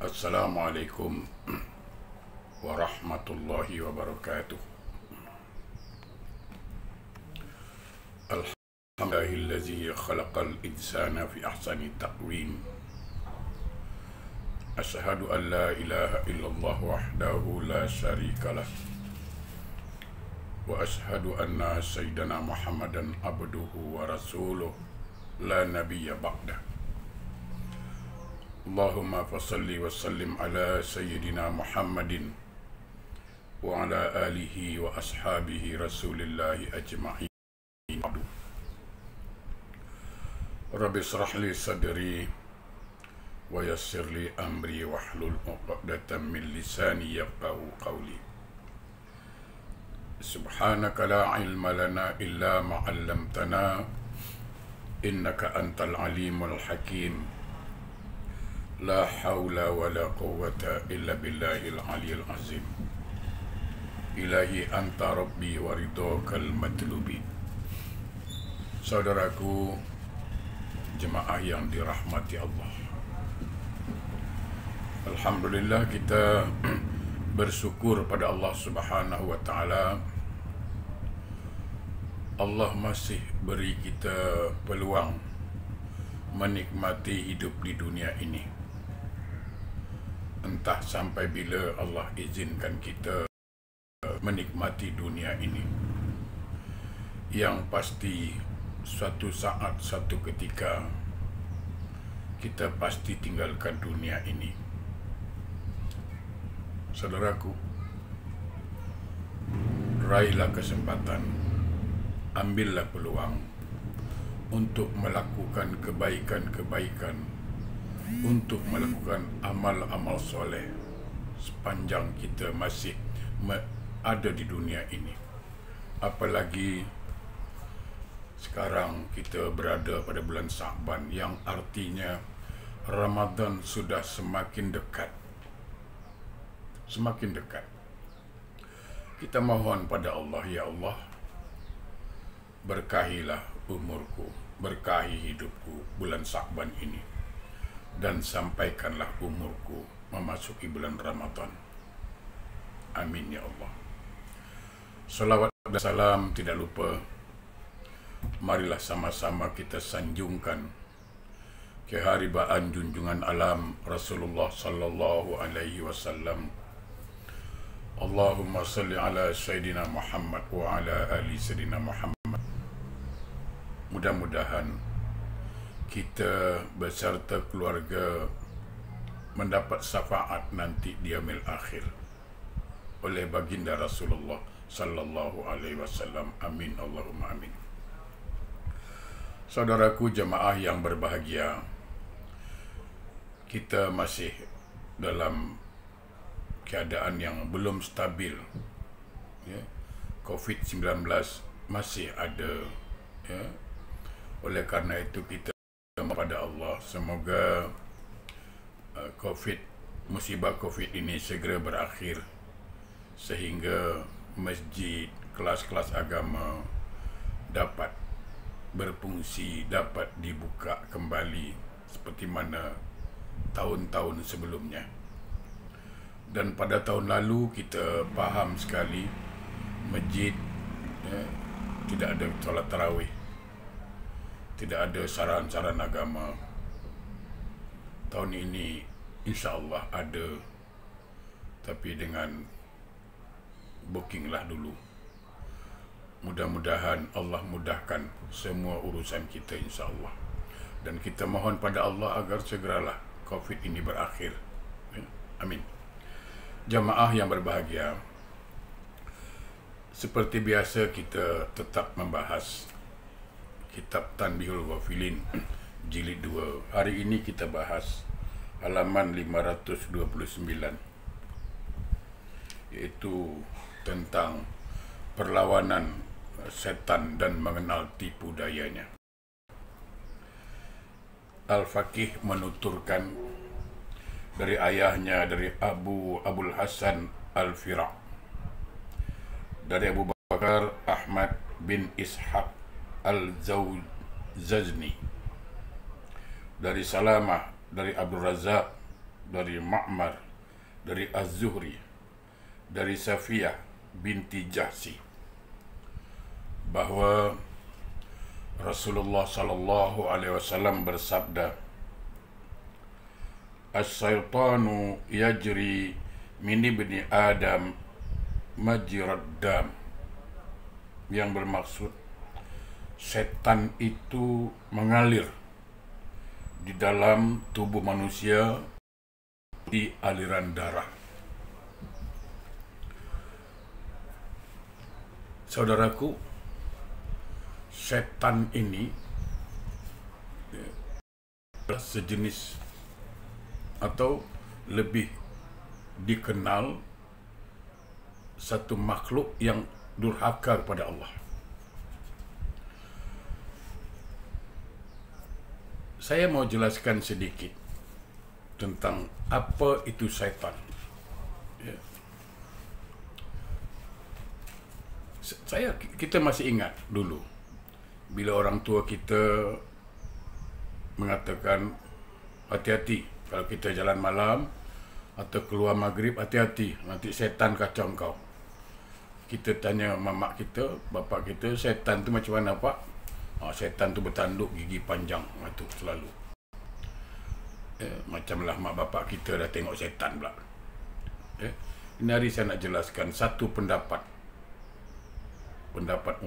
Assalamualaikum warahmatullahi wabarakatuh. Alhamdulillazi khalaqal insana fi ahsani taqwim. Asyhadu an la ilaha illallah wahdahu la syarikalah. Wa asyhadu anna sayyidana Muhammadan abduhu wa rasuluh la nabiyya ba'dah. Allahumma fasalli wa sallim ala sayyidina Muhammadin wa ala alihi wa ashabihi rasulillahi ajma'in. Rabbi shrah li sadri wa yassir li amri wahlul 'uqdatam min lisani yafqahu qawli. Subhanaka la ilma lana illa ma 'allamtana innaka antal alimul hakim. La hawla wa la quwwata illa billahil aliyil azim. Ilahi anta rabbi wa ridhakal matlubi. Saudaraku jemaah yang dirahmati Allah, alhamdulillah kita bersyukur pada Allah Subhanahu wa taala. Allah masih beri kita peluang menikmati hidup di dunia ini. Entah sampai bila Allah izinkan kita menikmati dunia ini. Yang pasti suatu saat, satu ketika kita pasti tinggalkan dunia ini. Saudaraku, raihlah kesempatan, ambillah peluang untuk melakukan kebaikan-kebaikan, untuk melakukan amal-amal soleh sepanjang kita masih ada di dunia ini. Apalagi sekarang kita berada pada bulan Sya'ban, yang artinya Ramadan sudah semakin dekat. Semakin dekat. Kita mohon pada Allah, ya Allah, berkahilah umurku, berkahi hidupku bulan Sya'ban ini, dan sampaikanlah umurku memasuki bulan Ramadan. Amin ya Allah. Salawat dan salam tidak lupa, marilah sama-sama kita sanjungkan keharibaan junjungan alam Rasulullah sallallahu alaihi wasallam. Allahumma salli ala Sayyidina Muhammad wa ala ali Sayyidina Muhammad. Mudah-mudahan kita beserta keluarga mendapat syafaat nanti di yaumil akhir oleh baginda Rasulullah sallallahu alaihi wasallam. Amin Allahumma amin. Saudaraku jemaah yang berbahagia, kita masih dalam keadaan yang belum stabil, ya. COVID-19 masih ada, ya. Oleh karena itu kita kepada Allah, semoga musibah COVID ini segera berakhir, sehingga masjid, kelas-kelas agama dapat berfungsi, dapat dibuka kembali seperti mana tahun-tahun sebelumnya. Dan pada tahun lalu kita faham sekali masjid, ya, tidak ada solat tarawih, tidak ada saran-saran agama. Tahun ini insya-Allah ada, tapi dengan bookinglah dulu. Mudah-mudahan Allah mudahkan semua urusan kita insya-Allah. Dan kita mohon pada Allah agar segeralah COVID ini berakhir. Amin. Jamaah yang berbahagia, seperti biasa kita tetap membahas kitab Tanbihul Ghafilin jilid 2. Hari ini kita bahas halaman 529, yaitu tentang perlawanan setan dan mengenal tipu dayanya. Al-Faqih menuturkan dari ayahnya, dari Abul Hasan Al-Fira', dari Abu Bakar Ahmad bin Ishaq Al-Zawjazni, dari Salamah, dari Abdul Razak dari Ma'mar, dari Az-Zuhri, dari Safiyah binti Jahsi, bahwa Rasulullah sallallahu alaihi wasallam bersabda, "As-syaitanu yajri min ibni Adam majrad dam." Yang bermaksud setan itu mengalir di dalam tubuh manusia di aliran darah. Saudaraku, setan ini adalah sejenis atau lebih dikenal satu makhluk yang durhaka kepada Allah. Saya mau jelaskan sedikit tentang apa itu setan. Ya. Kita masih ingat dulu bila orang tua kita mengatakan, hati-hati kalau kita jalan malam atau keluar maghrib, hati-hati nanti setan kacau kau. Kita tanya mamak kita, bapak kita, setan tu macam mana pak? Setan tu bertanduk, gigi panjang, itu selalu. Macamlah mak bapak kita dah tengok setan pula. Ini hari saya nak jelaskan satu pendapat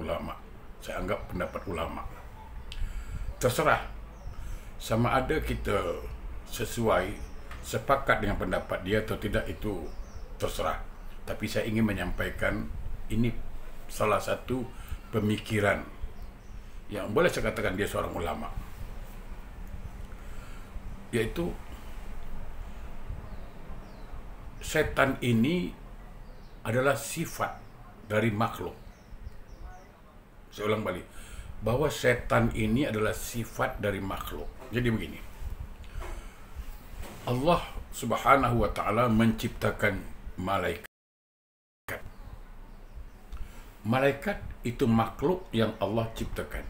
ulama. Saya anggap pendapat ulama. Terserah sama ada kita sepakat dengan pendapat dia atau tidak, itu terserah. Tapi saya ingin menyampaikan ini salah satu pemikiran yang boleh saya katakan dia seorang ulama, yaitu setan ini adalah sifat dari makhluk. Saya ulang balik, bahwa setan ini adalah sifat dari makhluk. Jadi begini, Allah Subhanahu wa ta'ala menciptakan malaikat. Malaikat itu makhluk yang Allah ciptakan.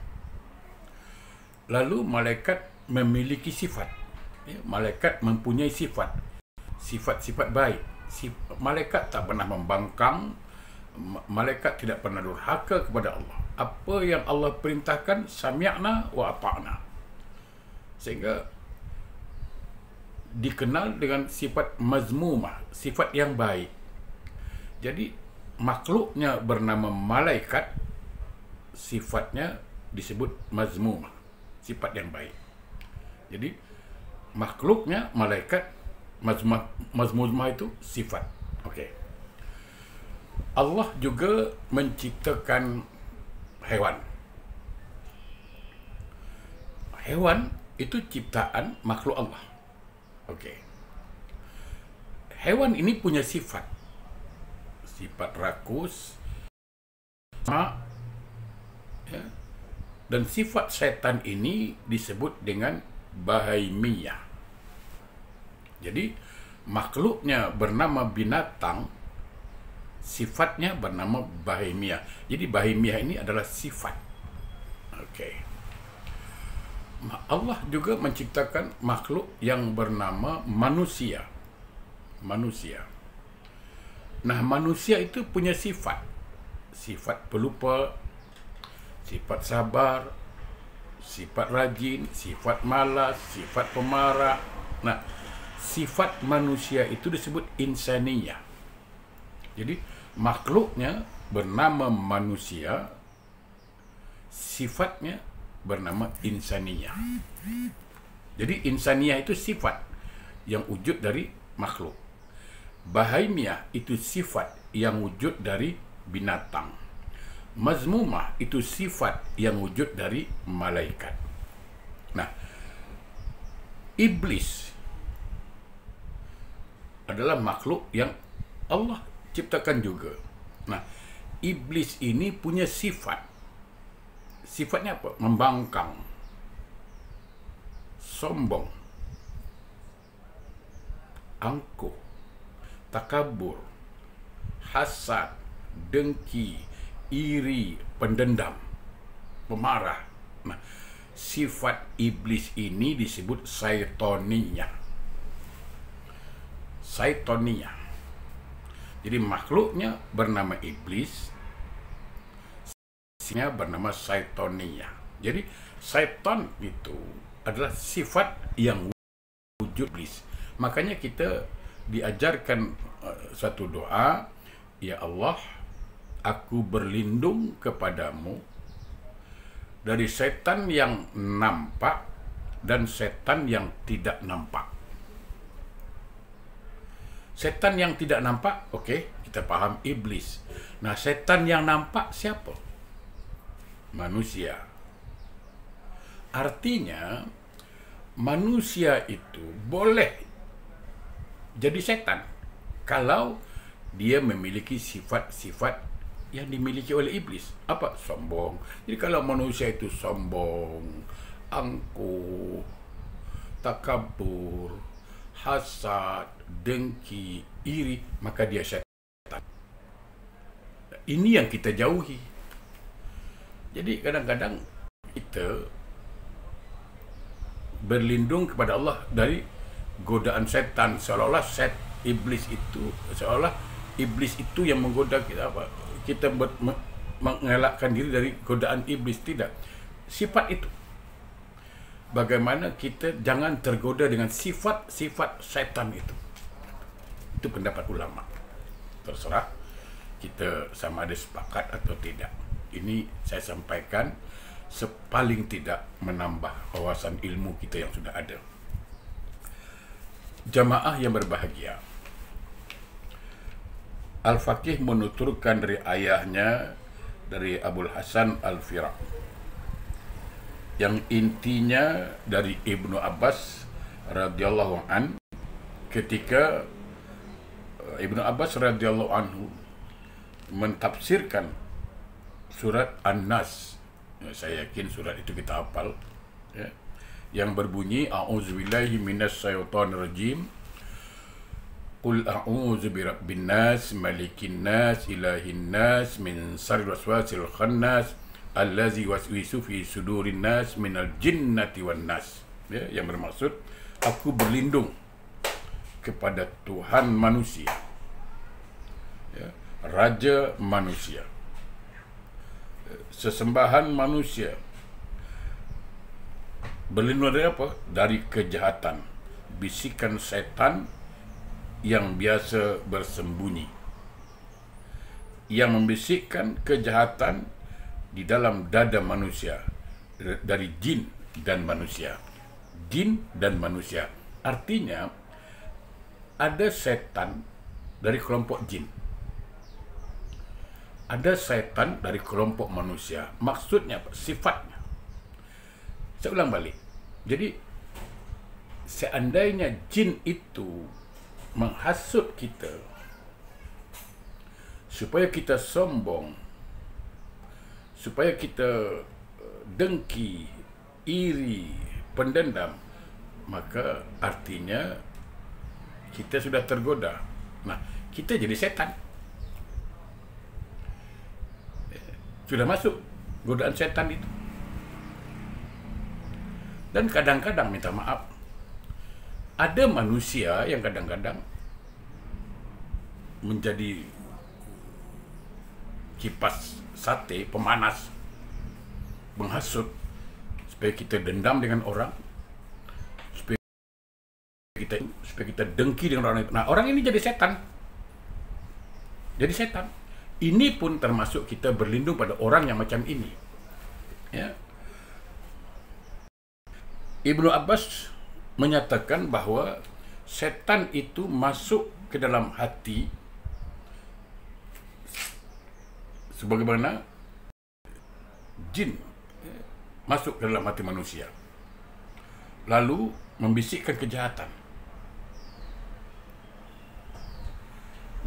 Lalu malaikat memiliki sifat. Malaikat mempunyai sifat-sifat baik. Malaikat tak pernah membangkang. Malaikat tidak pernah durhaka kepada Allah. Apa yang Allah perintahkan, sami'na wa ata'na. Sehingga dikenal dengan sifat mazmumah, sifat yang baik. Jadi makhluknya bernama malaikat, sifatnya disebut mazmumah, sifat yang baik. Jadi makhluknya malaikat, mazmumah itu sifat. Okey. Allah juga menciptakan hewan. Hewan itu ciptaan makhluk Allah. Okey. Hewan ini punya sifat rakus, ya. Dan sifat setan ini disebut dengan bahaimiyah. Jadi makhluknya bernama binatang, sifatnya bernama bahaimiyah. Jadi bahaimiyah ini adalah sifat. Okey. Allah juga menciptakan makhluk yang bernama manusia. Nah, manusia itu punya sifat pelupa, sifat sabar, sifat rajin, sifat malas, sifat pemarah. Nah, sifat manusia itu disebut insaniyah. Jadi makhluknya bernama manusia, sifatnya bernama insaniyah. Jadi insaniyah itu sifat yang wujud dari makhluk. Bahaimiyah itu sifat yang wujud dari binatang. Mazmumah itu sifat yang wujud dari malaikat. Nah, iblis adalah makhluk yang Allah ciptakan juga. Nah, iblis ini punya sifat. Sifatnya apa? Membangkang, sombong, angkuh, takabur, hasad, dengki, iri, pendendam, pemarah. Nah, sifat iblis ini disebut syaitoniyah. Syaitonia. Jadi makhluknya bernama iblis, sifatnya bernama Syaitonia. Jadi syaitan itu adalah sifat yang wujud iblis. Makanya kita diajarkan satu doa, ya Allah, aku berlindung kepadamu dari setan yang nampak dan setan yang tidak nampak. Setan yang tidak nampak, oke, kita paham iblis. Nah, setan yang nampak siapa? Manusia. Artinya, manusia itu boleh jadi setan kalau dia memiliki sifat-sifat yang dimiliki oleh iblis. Apa? Sombong. Jadi kalau manusia itu sombong, angkuh, takabur, hasad, dengki, iri, maka dia setan. Ini yang kita jauhi. Jadi kadang-kadang kita berlindung kepada Allah dari godaan setan, seolah-olah iblis itu yang menggoda kita. Apa? Kita mengelakkan diri dari godaan iblis. Tidak. Sifat itu. Bagaimana kita jangan tergoda dengan sifat-sifat setan itu. Itu pendapat ulama. Terserah kita sama ada sepakat atau tidak. Ini saya sampaikan sepaling tidak menambah wawasan ilmu kita yang sudah ada. Jamaah yang berbahagia, Al-Faqih menuturkan dari ayahnya, dari Abul Hasan Al-Fira, yang intinya dari Ibnu Abbas radhiyallahu an, ketika Ibnu Abbas radhiyallahu anhu mentafsirkan surat An-Nas. Saya yakin surat itu kita hafal, ya, yang berbunyi a'udzubillahi minasyaitonir rajim, qul a'udzu birabbin nas malikin nas ilahin nas min syarril waswasil khannas allazi waswisu fi sudurin nas minal jinnati wan nas. Ya, yang bermaksud aku berlindung kepada Tuhan manusia, ya, Raja manusia, sesembahan manusia. Berlindung dari apa? Dari kejahatan, bisikan setan yang biasa bersembunyi, yang membisikkan kejahatan di dalam dada manusia, dari jin dan manusia. Jin dan manusia. Artinya ada setan dari kelompok jin, ada setan dari kelompok manusia. Maksudnya apa? Sifatnya. Saya ulang balik. Jadi seandainya jin itu menghasut kita supaya kita sombong, supaya kita dengki, iri, pendendam, maka artinya kita sudah tergoda. Nah, kita jadi setan. Sudah masuk godaan setan itu. Dan kadang-kadang, minta maaf, ada manusia yang kadang-kadang menjadi kipas sate, pemanas, menghasut supaya kita dendam dengan orang, supaya kita dengki dengan orang itu. Nah, orang ini jadi setan. Jadi setan. Ini pun termasuk kita berlindung pada orang yang macam ini. Ya. Ibnu Abbas menyatakan bahwa setan itu masuk ke dalam hati sebagaimana jin masuk ke dalam hati manusia, lalu membisikkan kejahatan.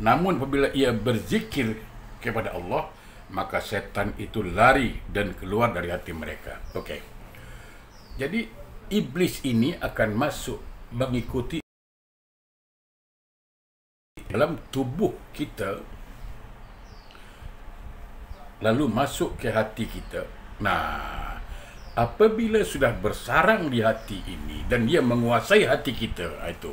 Namun apabila ia berzikir kepada Allah, maka setan itu lari dan keluar dari hati mereka. Okey. Jadi iblis ini akan masuk mengikuti dalam tubuh kita, lalu masuk ke hati kita. Nah, apabila sudah bersarang di hati ini dan dia menguasai hati kita, itu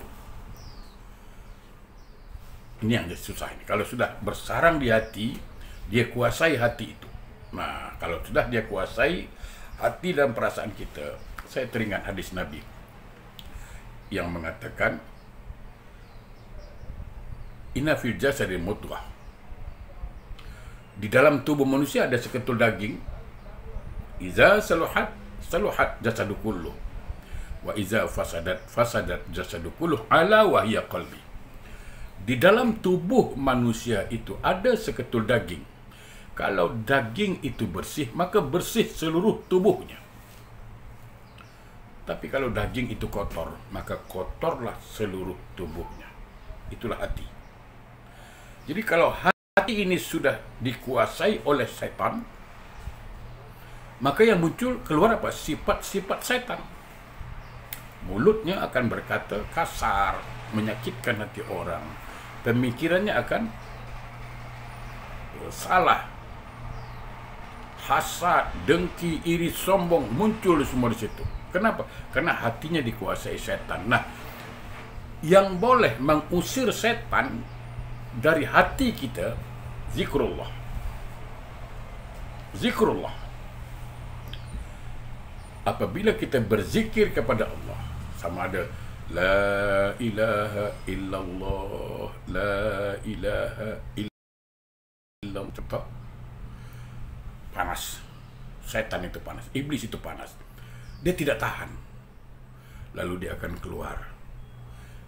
Ini yang susah ini. Kalau sudah bersarang di hati, dia kuasai hati itu. Nah, kalau sudah dia kuasai hati dan perasaan kita, saya teringat hadis Nabi yang mengatakan, inna fil jasadi mudghah. Di dalam tubuh manusia ada seketul daging. Iza saluhat jasadu kulluh. Wa iza fasadat jasadu kulluh ala wa hiya qalbi. Di dalam tubuh manusia itu ada seketul daging. Kalau daging itu bersih, maka bersih seluruh tubuhnya. Tapi kalau daging itu kotor, maka kotorlah seluruh tubuhnya. Itulah hati. Jadi kalau hati ini sudah dikuasai oleh setan, maka yang muncul keluar apa? Sifat-sifat setan. Mulutnya akan berkata kasar, menyakitkan hati orang. Pemikirannya akan salah. Hasad, dengki, iri, sombong muncul semua di situ. Kenapa? Karena hatinya dikuasai setan. Nah, yang boleh mengusir setan dari hati kita, zikrullah. Zikrullah. Apabila kita berzikir kepada Allah, sama ada la ilaha illallah, la ilaha illallah, cepat. Panas. Setan itu panas. Iblis itu panas. Dia tidak tahan. Lalu dia akan keluar.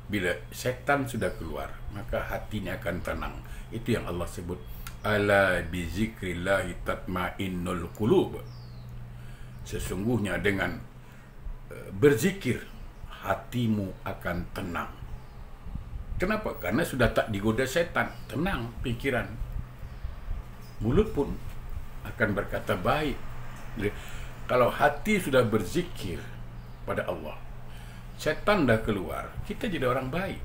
Bila setan sudah keluar, maka hatinya akan tenang. Itu yang Allah sebut, ala bi zikrillahi tatmainnul qulub. Sesungguhnya dengan berzikir, hatimu akan tenang. Kenapa? Karena sudah tak digoda setan. Tenang pikiran. Mulut pun akan berkata baik. Jadi, kalau hati sudah berzikir pada Allah, setan dah keluar, kita jadi orang baik.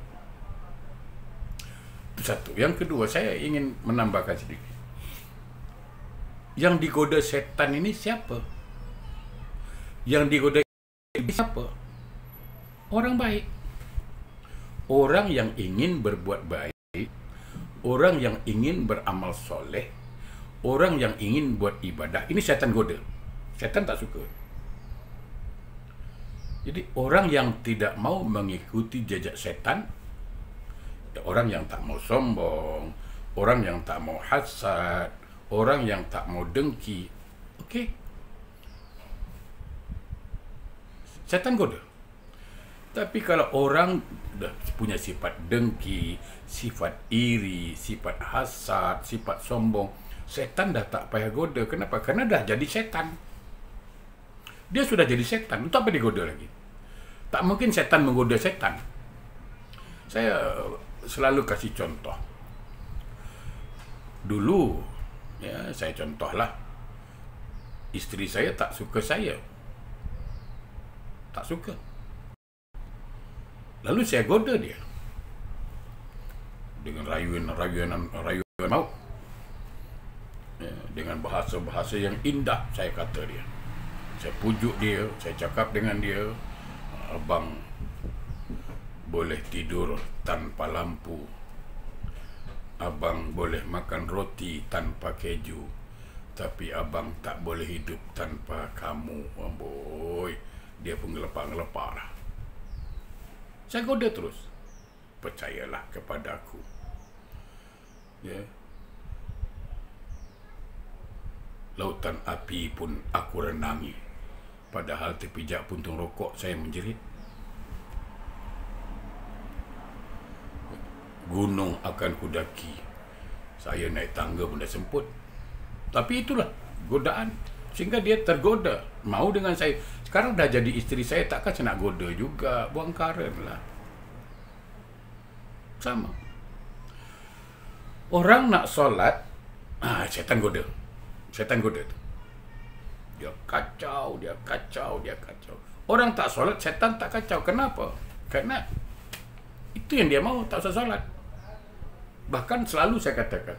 Itu satu. Yang kedua, saya ingin menambahkan sedikit. Yang digoda setan ini siapa? Yang digoda iblis siapa? Orang baik. Orang yang ingin berbuat baik, orang yang ingin beramal soleh, orang yang ingin buat ibadah. Ini setan goda. Setan tak suka. Jadi orang yang tidak mau mengikuti jejak setan, orang yang tak mau sombong, orang yang tak mau hasad, orang yang tak mau dengki, okey, setan goda. Tapi kalau orang dah punya sifat dengki, sifat iri, sifat hasad, sifat sombong, setan dah tak payah goda. Kenapa? Karena dah jadi setan. Dia sudah jadi setan. Untuk apa digoda lagi? Tak mungkin setan menggoda setan. Saya selalu kasih contoh. Dulu, ya, saya contohlah. Isteri saya tak suka saya. Tak suka. Lalu saya goda dia. Dengan rayuan maut. Ya, dengan bahasa-bahasa yang indah, saya kata dia. Saya pujuk dia, saya cakap dengan dia, abang boleh tidur tanpa lampu, abang boleh makan roti tanpa keju, tapi abang tak boleh hidup tanpa kamu. Amboi, dia pun ngelepak-ngelepak lah. Saya goda terus. Percayalah kepada aku. Ya. Lautan api pun aku renangi. Padahal terpijak puntung rokok saya menjerit. Gunung akan kudaki. Saya naik tangga pun dah semput. Tapi itulah godaan. Sehingga dia tergoda. Mau dengan saya. Sekarang dah jadi isteri saya, takkan saya nak goda juga. Buang karen lah. Sama. Orang nak solat, setan goda. Setan goda tu. Dia kacau, dia kacau, dia kacau. Orang tak solat, setan tak kacau. Kenapa? Karena itu yang dia mau, tak usah solat. Bahkan selalu saya katakan,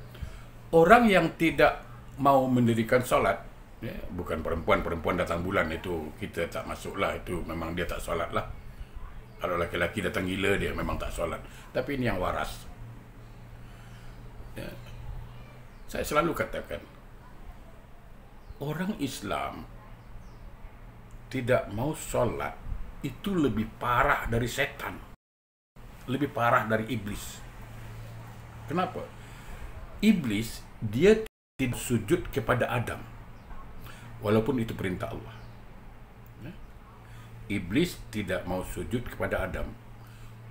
orang yang tidak mau mendirikan solat, ya, bukan perempuan datang bulan, itu kita tak masuklah, itu memang dia tak solat lah. Kalau laki-laki datang gila, dia memang tak solat. Tapi ini yang waras. Saya selalu katakan, orang Islam tidak mau sholat itu lebih parah dari setan, lebih parah dari iblis. Kenapa? Iblis dia tidak sujud kepada Adam, walaupun itu perintah Allah. Iblis tidak mau sujud kepada Adam.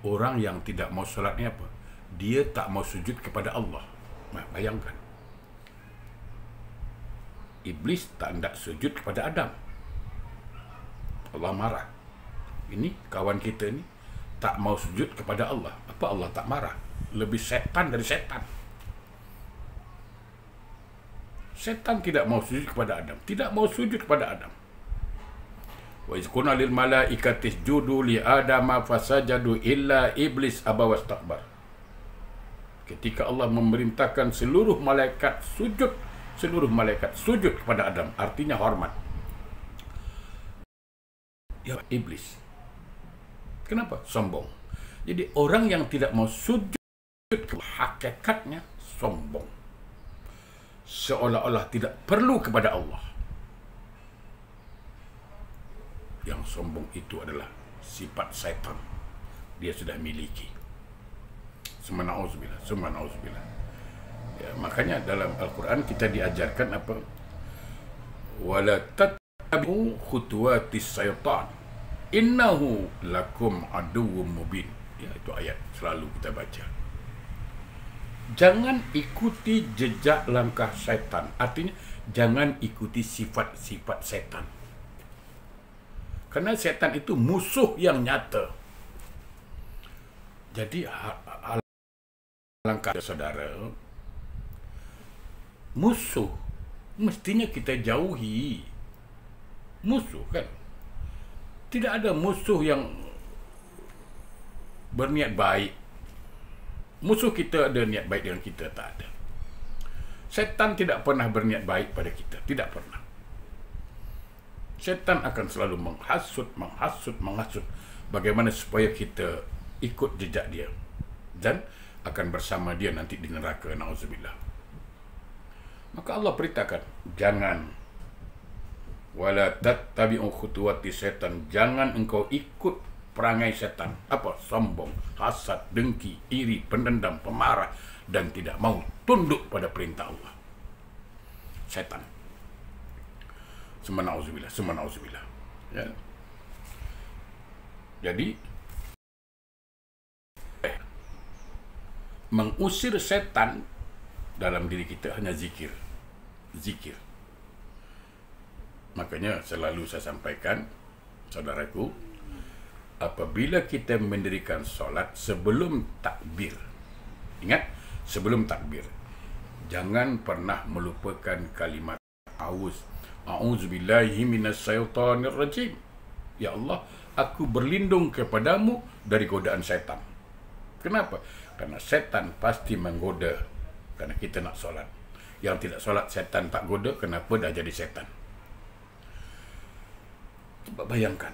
Orang yang tidak mau sholatnya apa? Dia tak mau sujud kepada Allah. Nah, bayangkan. Iblis tak hendak sujud kepada Adam. Allah marah. Ini kawan kita ni tak mau sujud kepada Allah. Apa Allah tak marah? Lebih setan dari setan. Setan tidak mau sujud kepada Adam. Tidak mau sujud kepada Adam. Wa iz qulna lil malaikati isjudu li adama fasajadu illa iblis aba wastakbar. Ketika Allah memerintahkan seluruh malaikat sujud kepada Adam, artinya hormat. Ya, iblis. Kenapa? Sombong. Jadi orang yang tidak mau sujud, hakikatnya sombong. Seolah-olah tidak perlu kepada Allah. Yang sombong itu adalah sifat syaitan. Dia sudah miliki. Subhanallah. Ya, makanya dalam Al-Quran kita diajarkan apa? Wala tattabi'u khutuwatis syaitan. Innahu lakum aduwwum mubin. Ya, itu ayat selalu kita baca. Jangan ikuti jejak langkah syaitan. Artinya jangan ikuti sifat-sifat syaitan. Karena setan itu musuh yang nyata. Jadi alangkah saudara, musuh mestinya kita jauhi. Musuh kan? Tidak ada musuh yang berniat baik. Musuh kita ada niat baik dengan kita, tak ada. Setan tidak pernah berniat baik pada kita, tidak pernah. Setan akan selalu menghasut bagaimana supaya kita ikut jejak dia dan akan bersama dia nanti di neraka, na'udzubillah. Maka Allah perintahkan, jangan wala tattabi'u khutuwati setan, jangan engkau ikut perangai setan. Apa? Sombong, hasad, dengki, iri, pendendam, pemarah dan tidak mau tunduk pada perintah Allah. Setan. Subhanallah. Ya. Jadi mengusir setan dalam diri kita hanya zikir. Makanya selalu saya sampaikan, saudaraku, apabila kita mendirikan solat sebelum takbir, ingat, sebelum takbir, jangan pernah melupakan kalimat A'udzubillahi minasyaitonir rajim. Ya Allah, aku berlindung kepadamu dari godaan setan. Kenapa? Karena setan pasti menggoda karena kita nak solat. Yang tidak solat setan tak goda, kenapa dah jadi setan? Coba bayangkan.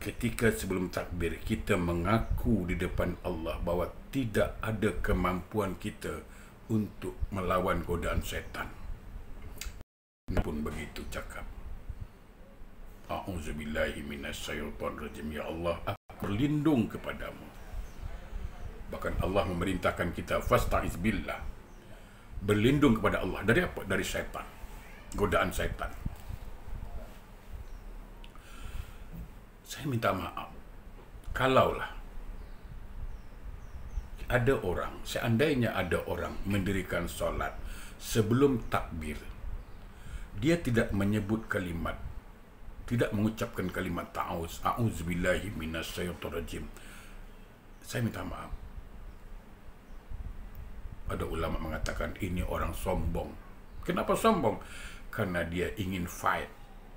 Ketika sebelum takbir kita mengaku di depan Allah bahawa tidak ada kemampuan kita untuk melawan godaan setan. Pun begitu cakap. A'udzubillahi minasyaitonirrajim. Ya Allah, aku berlindung kepadamu. Bahkan Allah memerintahkan kita fasta'iz billah. Berlindung kepada Allah dari apa? Dari setan. Godaan setan. Saya minta maaf. Kalaulah ada orang, seandainya ada orang mendirikan solat sebelum takbir, dia tidak menyebut kalimat, tidak mengucapkan kalimat a'udzubillahi minasyaitonirrajim. Saya minta maaf. Ada ulama mengatakan ini orang sombong. Kenapa sombong? Karena dia ingin fight,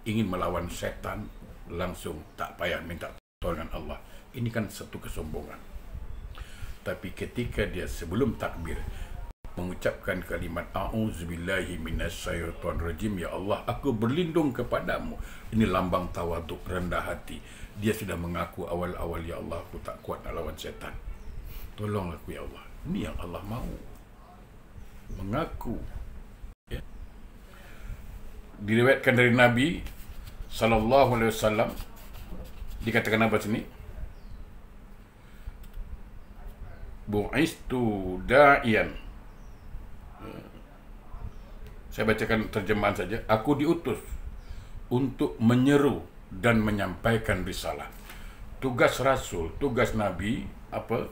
ingin melawan setan, langsung tak payah minta pertolongan Allah. Ini kan satu kesombongan. Tapi ketika dia sebelum takbir mengucapkan kalimat a'udzubillahi minasyaitonirrajim, ya Allah, aku berlindung kepadamu. Ini lambang tawaduk, rendah hati. Dia sudah mengaku awal-awal, ya Allah, aku tak kuat nak lawan setan. Tolonglah aku ya Allah. Ini yang Allah mahu. Mengaku. Ya. Diriwayatkan dari Nabi sallallahu alaihi wasallam, dikatakan apa sini? Bu'istu da'iyan. Saya bacakan terjemahan saja. Aku diutus untuk menyeru dan menyampaikan risalah. Tugas Rasul, tugas Nabi apa?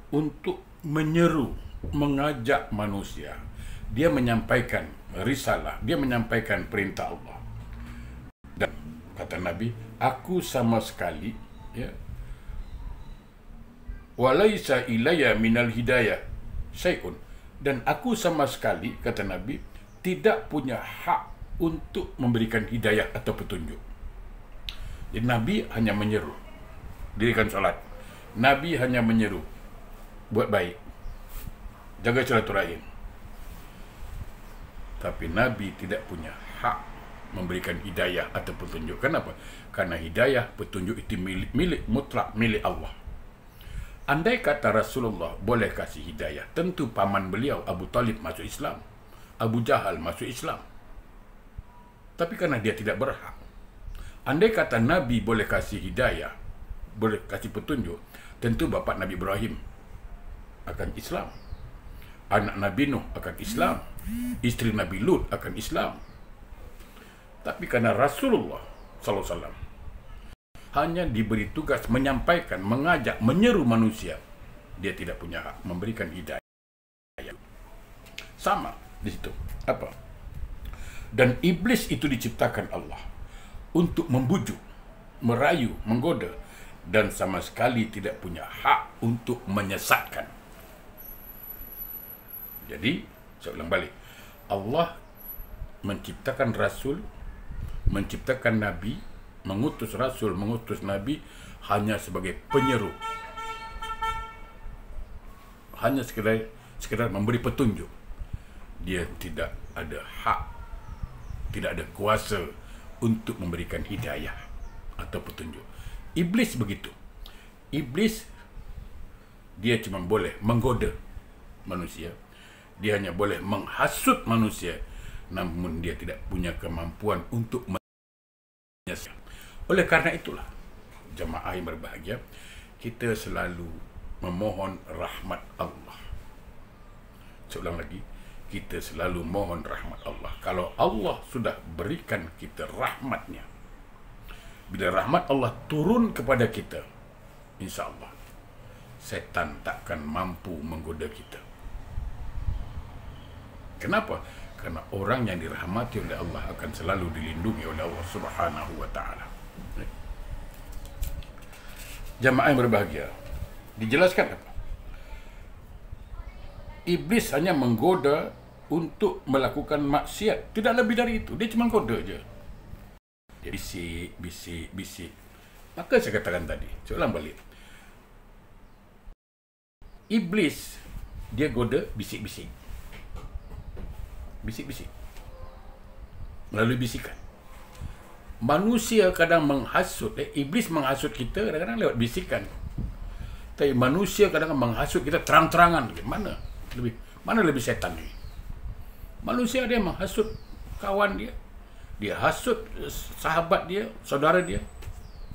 Untuk menyeru, mengajak manusia. Dia menyampaikan risalah, dia menyampaikan perintah Allah. Dan kata Nabi, aku sama sekali, ya, walaisa ilayya minal hidayah syai'un, dan aku sama sekali, kata Nabi, tidak punya hak untuk memberikan hidayah atau petunjuk. Jadi Nabi hanya menyeru, dirikan salat. Nabi hanya menyeru, buat baik, jaga silaturahim. Tapi Nabi tidak punya hak memberikan hidayah atau petunjuk. Kenapa? Karena hidayah, petunjuk itu milik mutlak, milik Allah. Andai kata Rasulullah boleh kasih hidayah, tentu paman beliau Abu Talib masuk Islam, Abu Jahal masuk Islam. Tapi karena dia tidak berhak. Andai kata Nabi boleh kasih hidayah, boleh kasih petunjuk, tentu bapa Nabi Ibrahim akan Islam, anak Nabi Nuh akan Islam, isteri Nabi Lut akan Islam. Tapi karena Rasulullah SAW hanya diberi tugas menyampaikan, mengajak, menyeru manusia, dia tidak punya hak memberikan hidayah. Sama di situ. Apa? Dan iblis itu diciptakan Allah untuk membujuk, merayu, menggoda, dan sama sekali tidak punya hak untuk menyesatkan. Jadi, saya ulang balik. Allah menciptakan Rasul, menciptakan Nabi, mengutus Rasul, mengutus Nabi hanya sebagai penyeru. Hanya sekedar memberi petunjuk. Dia tidak ada hak, tidak ada kuasa untuk memberikan hidayah atau petunjuk. Iblis begitu. Iblis, dia cuma boleh menggoda manusia. Dia hanya boleh menghasut manusia, namun dia tidak punya kemampuan untuk menyesatkan. Oleh karena itulah, jemaah yang berbahagia, kita selalu memohon rahmat Allah. Saya ulang lagi, kita selalu mohon rahmat Allah. Kalau Allah sudah berikan kita rahmatnya, bila rahmat Allah turun kepada kita, insya Allah setan takkan mampu menggoda kita. Kenapa? Karena orang yang dirahmati oleh Allah akan selalu dilindungi oleh Allah Subhanahu wa ta'ala. Jamaah yang berbahagia, dijelaskan apa? Iblis hanya menggoda untuk melakukan maksiat, tidak lebih dari itu. Dia cuma goda je. Dia bisik. Maka saya katakan tadi, saya ulang balik. Iblis, dia goda bisik-bisik. Bisik-bisik. Melalui bisikan. Manusia kadang menghasut, iblis menghasut kita kadang-kadang lewat bisikan. Tapi manusia kadang menghasut kita terang-terangan. Mana lebih setan ni? Manusia dia menghasut kawan dia, dia hasut sahabat dia, saudara dia,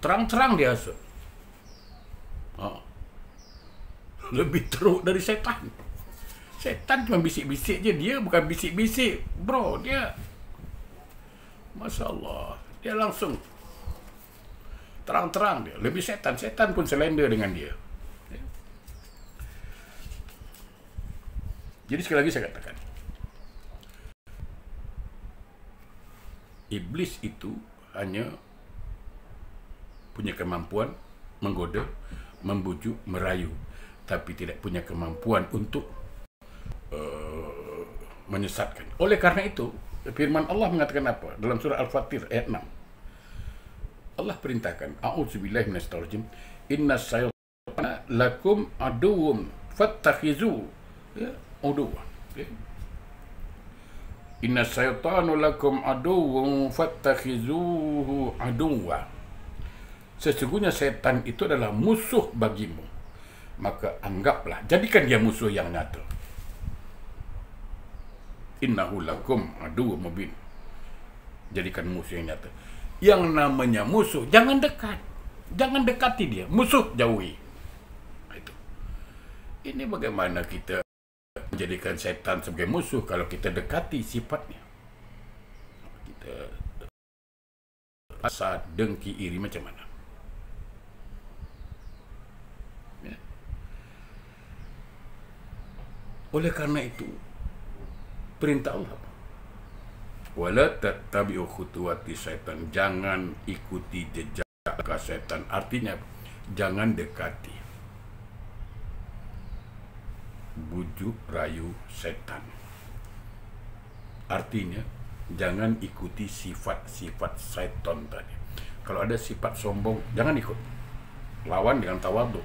terang-terang dia hasut. Lebih teruk dari setan. Setan cuma bisik-bisik je, dia bukan bisik-bisik, bro. Dia, Masya Allah, dia langsung terang-terang dia. Lebih setan. Setan pun selender dengan dia. Jadi sekali lagi saya katakan, iblis itu hanya punya kemampuan menggoda, membujuk, merayu, tapi tidak punya kemampuan untuk menyesatkan. Oleh karena itu, firman Allah mengatakan apa? Dalam surah Al-Fatir ayat 6. Allah perintahkan, a'udzubillahi minasyaitonir rajim, innas syaitana lakum aduwwun fattakhizu aduwwa. Innas syaitana lakum aduwwun fattakhizuhu aduwwa. Sesungguhnya setan itu adalah musuh bagimu, maka anggaplah, jadikan dia musuh yang nyata. Innahu lakum aduwwum mubin. Jadikan musuh yang nyata. Yang namanya musuh, jangan dekat. Jangan dekati dia. Musuh, jauhi. Itu. Ini bagaimana kita menjadikan setan sebagai musuh kalau kita dekati sifatnya. Kita rasa dengki, iri, macam mana? Ya. Oleh karena itu, perintah Allah, wala tattabi'u khutuwati syaitan, jangan ikuti jejak setan. Artinya jangan dekati, bujuk rayu setan. Artinya jangan ikuti sifat-sifat setan tadi. Kalau ada sifat sombong, jangan ikut. Lawan dengan tawadhu.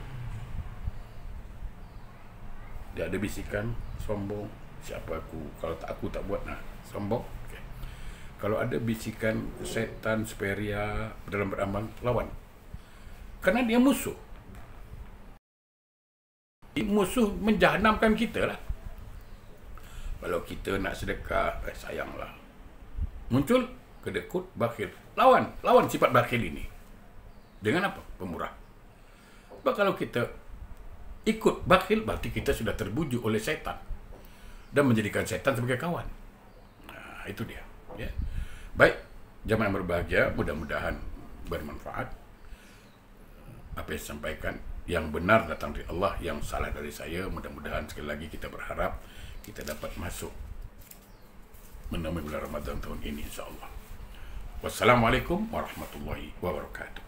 Dia ada bisikan sombong, siapa aku, kalau aku tak buat, nah sombong. Okay. Kalau ada bisikan setan speria dalam beramal, lawan, karena dia musuh. Musuh menjahanamkan kita lah. Kalau kita nak sedekah, sayanglah, muncul kedekut, bakhil, lawan sifat bakhil ini dengan apa? Pemurah. Sebab kalau kita ikut bakhil, berarti kita sudah terbujuk oleh setan dan menjadikan setan sebagai kawan. Nah, itu dia. Ya. Baik, jamaah yang berbahagia, mudah-mudahan bermanfaat apa yang disampaikan. Yang benar datang dari Allah, yang salah dari saya. Mudah-mudahan sekali lagi kita berharap kita dapat masuk menemui bulan Ramadan tahun ini, insyaAllah. Wassalamualaikum warahmatullahi wabarakatuh.